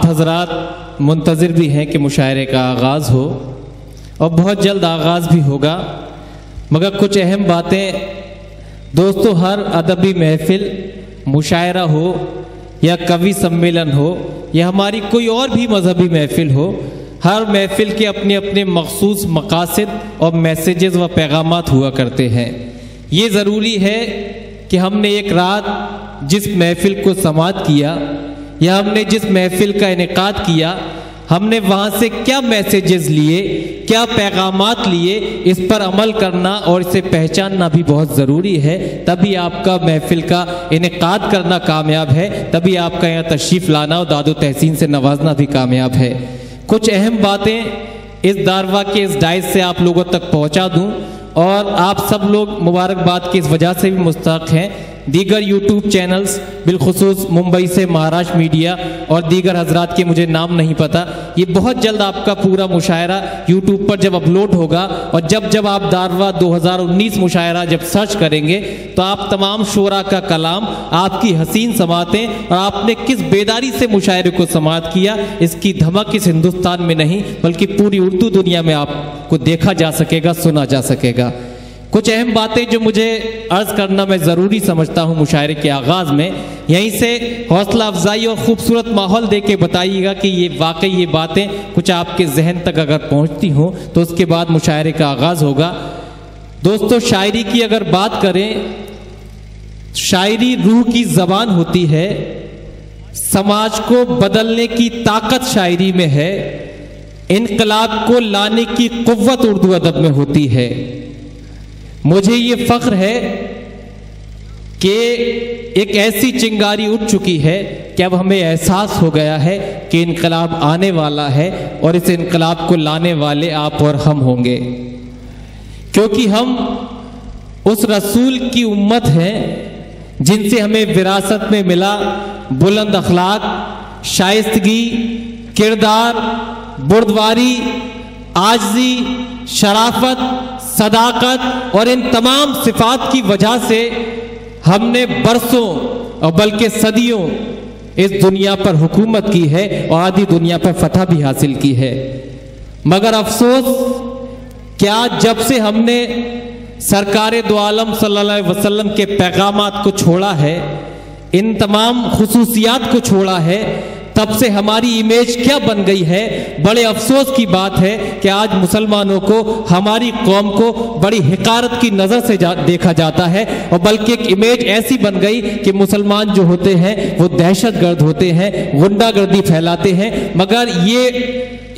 हजरात मुंतज़िर भी हैं कि मुशायरे का आगाज़ हो और बहुत जल्द आगाज़ भी होगा, मगर कुछ अहम बातें दोस्तों, हर अदबी महफिल, मुशायरा हो या कवि सम्मेलन हो या हमारी कोई और भी मजहबी महफिल हो, हर महफिल के अपने अपने मखसूस मकासद और मैसेजेस व पैगामात हुआ करते हैं। ये ज़रूरी है कि हमने एक रात जिस महफिल को समाअत किया या हमने जिस महफिल का इनेकाद किया, हमने वहाँ से क्या मैसेजेस लिए, क्या पैगामात लिए, इस पर अमल करना और इसे पहचानना भी बहुत ज़रूरी है। तभी आपका महफिल का इनेकाद करना कामयाब है, तभी आपका यहाँ तशरीफ़ लाना और दादो तहसीन से नवाजना भी कामयाब है। कुछ अहम बातें इस दारवा के इस डाइस से आप लोगों तक पहुँचा दूँ और आप सब लोग मुबारकबाद की इस वजह से भी मुस्तहक़ हैं। दीगर यूट्यूब चैनल्स बिलखुसूस मुंबई से महाराष्ट्र मीडिया और दीगर हजरात के मुझे नाम नहीं पता, ये बहुत जल्द आपका पूरा मुशायरा यूट्यूब पर जब अपलोड होगा और जब आप दारवा 2019 मुशायरा जब सर्च करेंगे तो आप तमाम शोरा का कलाम, आपकी हसीन समातें और आपने किस बेदारी से मुशायरे को समाअत किया, इसकी धमक इस हिंदुस्तान में नहीं बल्कि पूरी उर्दू दुनिया में आपको देखा जा सकेगा, सुना जा सकेगा। कुछ अहम बातें जो मुझे अर्ज़ करना मैं ज़रूरी समझता हूँ मुशायरे के आगाज़ में, यहीं से हौसला अफजाई और ख़ूबसूरत माहौल दे के बताइएगा कि ये वाकई ये बातें कुछ आपके जहन तक अगर पहुँचती हों तो उसके बाद मुशायरे का आगाज़ होगा। दोस्तों, शायरी की अगर बात करें, शायरी रूह की ज़बान होती है, समाज को बदलने की ताकत शायरी में है, इनकलाब को लाने की कुव्वत उर्दू अदब में होती है। मुझे ये फ़ख्र है कि एक ऐसी चिंगारी उठ चुकी है कि अब हमें एहसास हो गया है कि इनकलाब आने वाला है और इस इनकलाब को लाने वाले आप और हम होंगे, क्योंकि हम उस रसूल की उम्मत हैं जिनसे हमें विरासत में मिला बुलंद अखलाक, शाइस्तगी, किरदार, बुर्दवारी, आजिज़ी, शराफत, सदाकत और इन तमाम सिफात की वजह से हमने बरसों और बल्कि सदियों इस दुनिया पर हुकूमत की है और आधी दुनिया पर फतह भी हासिल की है। मगर अफसोस, क्या जब से हमने सरकार दो आलम सल्लल्लाहु अलैहि वसल्लम के पैगामात को छोड़ा है, इन तमाम खुसूसियात को छोड़ा है, तब से हमारी इमेज क्या बन गई है। बड़े अफसोस की बात है कि आज मुसलमानों को, हमारी कौम को बड़ी हिकारत की नज़र से देखा जाता है और बल्कि एक इमेज ऐसी बन गई कि मुसलमान जो होते हैं वो दहशतगर्द होते हैं, गुंडागर्दी फैलाते हैं। मगर ये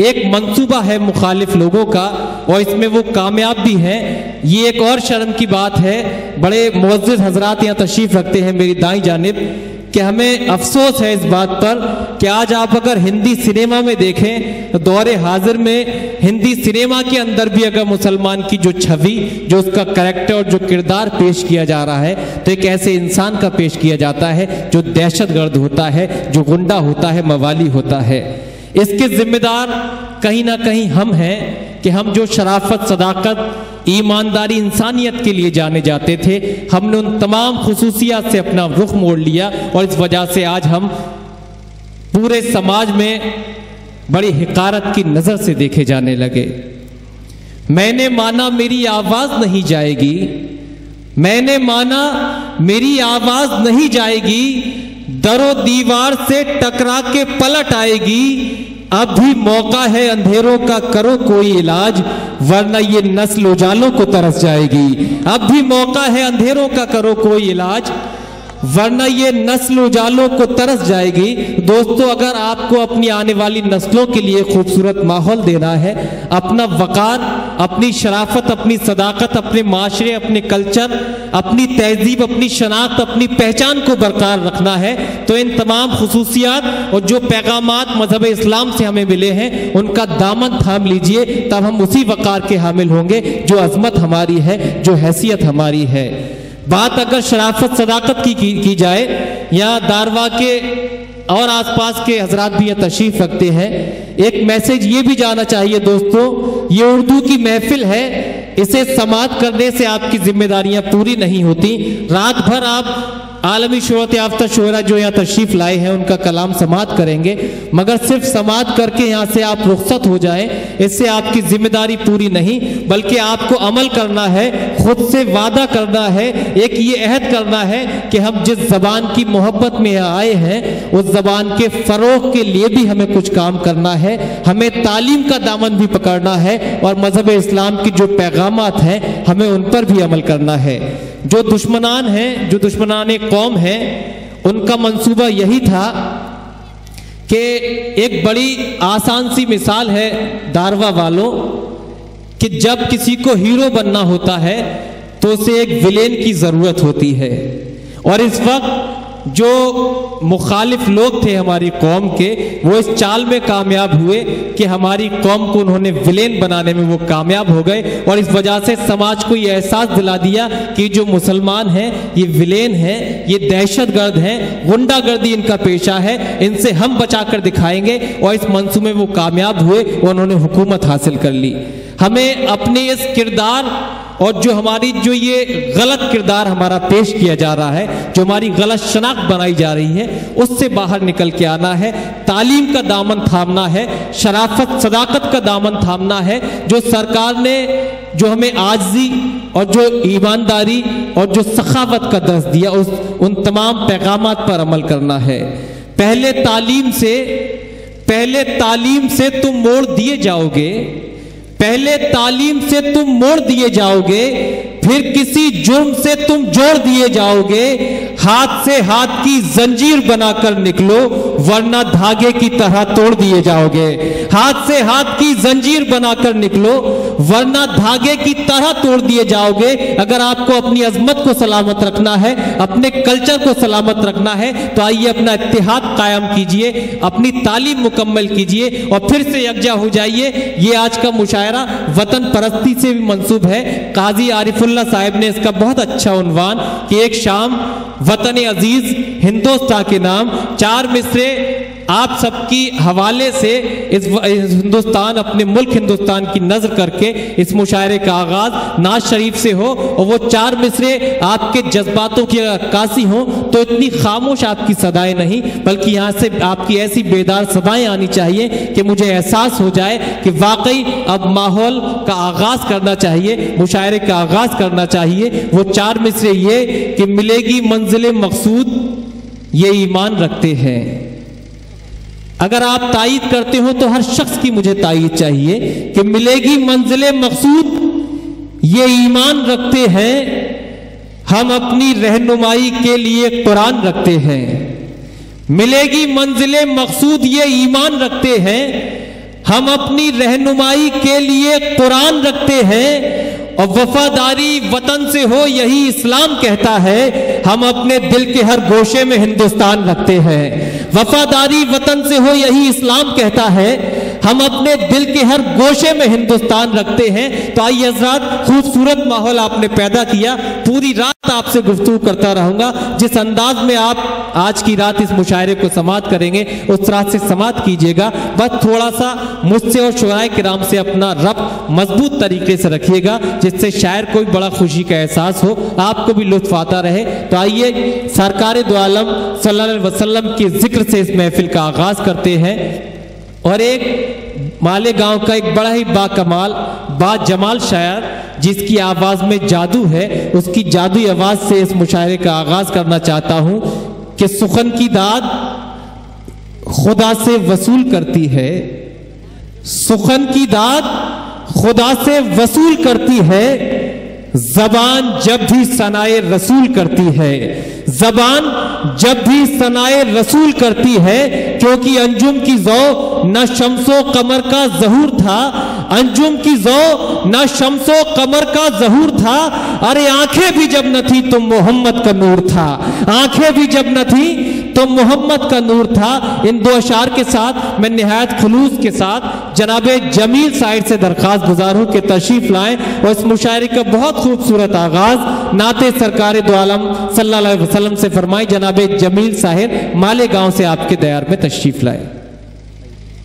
एक मंसूबा है मुखालिफ लोगों का और इसमें वो कामयाब भी हैं। ये एक और शर्म की बात है, बड़े मुअज़्ज़िज़ हजरात यहाँ तशरीफ़ रखते हैं मेरी दाईं जानिब, कि हमें अफसोस है इस बात पर कि आज आप अगर हिंदी सिनेमा में देखें तो दौरे हाजिर में हिंदी सिनेमा के अंदर भी अगर मुसलमान की जो छवि, जो उसका करैक्टर और जो किरदार पेश किया जा रहा है तो एक ऐसे इंसान का पेश किया जाता है जो दहशतगर्द होता है, जो गुंडा होता है, मवाली होता है। इसके जिम्मेदार कहीं ना कहीं हम हैं कि हम जो शराफत, सदाकत, ईमानदारी, इंसानियत के लिए जाने जाते थे, हमने उन तमाम खुसूसियात से अपना रुख मोड़ लिया और इस वजह से आज हम पूरे समाज में बड़ी हिकारत की नज़र से देखे जाने लगे। मैंने माना मेरी आवाज़ नहीं जाएगी, मैंने माना मेरी आवाज़ नहीं जाएगी, दरो दीवार से टकरा के पलट आएगी, अब भी मौका है अंधेरों का करो कोई इलाज, वरना ये नस्ल उजालों को तरस जाएगी। अब भी मौका है अंधेरों का करो कोई इलाज, वरना ये नस्ल उजालों को तरस जाएगी। दोस्तों, अगर आपको अपनी आने वाली नस्लों के लिए खूबसूरत माहौल देना है, अपना वकार, अपनी शराफत, अपनी सदाकत, अपने माशरे, अपने कल्चर, अपनी तहजीब, अपनी शनाख्त, अपनी पहचान को बरकरार रखना है तो इन तमाम खुसूसियात और जो पैगामात मजहब इस्लाम से हमें मिले हैं उनका दामन थाम लीजिए, तब हम उसी वकार के हामिल होंगे जो अजमत हमारी है, जो हैसियत हमारी है। बात अगर शराफत, सदाकत की जाए, यहाँ दारवा के और आसपास के हजरात भी यहाँ तशरीफ रखते हैं, एक मैसेज ये भी जाना चाहिए दोस्तों, ये उर्दू की महफिल है, इसे समाअत करने से आपकी जिम्मेदारियां पूरी नहीं होती। रात भर आप आलमी शोहरत याफ्ता शुअरा जो यहाँ तशरीफ़ लाए हैं उनका कलाम समाअत करेंगे, मगर सिर्फ समाअत करके यहाँ से आप रुखसत हो जाएं, इससे आपकी जिम्मेदारी पूरी नहीं, बल्कि आपको अमल करना है, खुद से वादा करना है, एक ये अहद करना है कि हम जिस ज़बान की मोहब्बत में आए हैं उस ज़बान के फ़रोग़ के लिए भी हमें कुछ काम करना है, हमें तालीम का दामन भी पकड़ना है और मज़हब इस्लाम की जो पैगामात हैं हमें उन पर भी अमल करना है। जो दुश्मनान हैं, जो दुश्मनान कौम हैं, उनका मंसूबा यही था कि एक बड़ी आसान सी मिसाल है दारवा वालों कि जब किसी को हीरो बनना होता है तो उसे एक विलेन की ज़रूरत होती है, और इस वक्त जो मुखालिफ लोग थे हमारी कौम के वो इस चाल में कामयाब हुए कि हमारी कौम को उन्होंने विलेन बनाने में वो कामयाब हो गए, और इस वजह से समाज को ये एहसास दिला दिया कि जो मुसलमान हैं ये विलेन हैं, ये दहशतगर्द हैं, गुंडागर्दी इनका पेशा है, इनसे हम बचा कर दिखाएंगे, और इस मंसूबे में वो कामयाब हुए और उन्होंने हुकूमत हासिल कर ली। हमें अपने इस किरदार और जो हमारी जो ये गलत किरदार हमारा पेश किया जा रहा है, जो हमारी गलत शनाख्त बनाई जा रही है, उससे बाहर निकल के आना है, तालीम का दामन थामना है, शराफत सदाकत का दामन थामना है। जो सरकार ने जो हमें आजिज़ी और जो ईमानदारी और जो सखावत का दर्स दिया उन तमाम पैगामात पर अमल करना है। पहले तालीम से तुम मोड़ दिए जाओगे, पहले तालीम से तुम मोड़ दिए जाओगे, फिर किसी जुर्म से तुम जोड़ दिए जाओगे। हाथ से हाथ की जंजीर बनाकर निकलो वरना धागे की तरह तोड़ दिए जाओगे। हाथ से हाथ की जंजीर बनाकर निकलो वरना धागे की तरह तोड़ दिए जाओगे। अगर आपको अपनी अजमत को सलामत रखना है, अपने कल्चर को सलामत रखना है, तो आइए अपना इत्तेहाद कायम कीजिए, अपनी तालीम मुकम्मल कीजिए और फिर से यकजा हो जाइए। ये आज का मुशायरा वतन परस्ती से भी मंसूब है। काजी आरिफुल्लाह साहब ने इसका बहुत अच्छा उन्वान कि एक शाम वतन अजीज हिंदुस्तान के नाम, 4 मिसरे आप सबकी हवाले से इस हिंदुस्तान, अपने मुल्क हिंदुस्तान की नजर करके इस मुशायरे का आगाज नाज शरीफ से हो, और वो 4 मिसरे आपके जज्बातों की अक्कासी हो तो इतनी खामोश आपकी सदाएं नहीं, बल्कि यहाँ से आपकी ऐसी बेदार सदाएं आनी चाहिए कि मुझे एहसास हो जाए कि वाकई अब माहौल का आगाज करना चाहिए, मुशायरे का आगाज करना चाहिए। वो 4 मिसरे ये कि मिलेगी मंजिल मकसूद ये ईमान रखते हैं। अगर आप तायीद करते हो तो हर शख्स की मुझे तायीद चाहिए कि मिलेगी मंजिले मकसूद ये ईमान रखते हैं, हम अपनी रहनुमाई के लिए कुरान रखते हैं। मिलेगी मंजिले मकसूद ये ईमान रखते हैं, हम अपनी रहनुमाई के लिए कुरान रखते हैं। और वफादारी वतन से हो यही इस्लाम कहता है, हम अपने दिल के हर गोशे में हिंदुस्तान रखते हैं। वफादारी वतन से हो यही इस्लाम कहता है, हम अपने दिल के हर गोशे में हिंदुस्तान रखते हैं। तो आइए हज़रात, खूबसूरत माहौल आपने पैदा किया, पूरी रात आपसे गुफ्तगू करता रहूंगा। जिस अंदाज में आप आज की रात इस मुशायरे को समाअत करेंगे उस रात से समाअत कीजिएगा। बस थोड़ा सा मुझसे और शुराए किराम से अपना रब्त मजबूत तरीके से रखिएगा, जिससे शायर को भी बड़ा खुशी का एहसास हो, आपको भी लुत्फ आता रहे। तो आइए सरकार दो आलम सल्लल्लाहु अलैहि वसल्लम के जिक्र से इस महफिल का आगाज करते हैं। और एक मालेगांव का एक बड़ा ही बाकमाल बाजमाल शायर जिसकी आवाज में जादू है, उसकी जादुई आवाज से इस मुशायरे का आगाज करना चाहता हूं कि सुखन की दाद खुदा से वसूल करती है, सुखन की दाद खुदा से वसूल करती है, जबान जब भी सनाए रसूल करती है, जबान जब भी सनाए रसूल करती है। क्योंकि अंजुम की ज़ौ न शम्सो कमर का ज़हूर था, अंजुम की ज़ौ न शम्सो कमर का ज़हूर था। अरे आंखें भी जब न थी तो मोहम्मद का नूर था, आंखें भी जब न थी तो मोहम्मद का नूर था। इन 2 अशार के साथ मैं निहायत खुलूस के साथ जनाबे जमील साहिब से दरख्वास्त गुजार हूँ कि तशरीफ लाएं और इस मुशायरे का बहुत खूबसूरत आगाज नाते सरकार दो आलम सल्लल्लाहु अलैहि वसल्लम से फरमाई। जनाबे जमील साहिब मालेगांव से आपके दयार में तशरीफ लाए।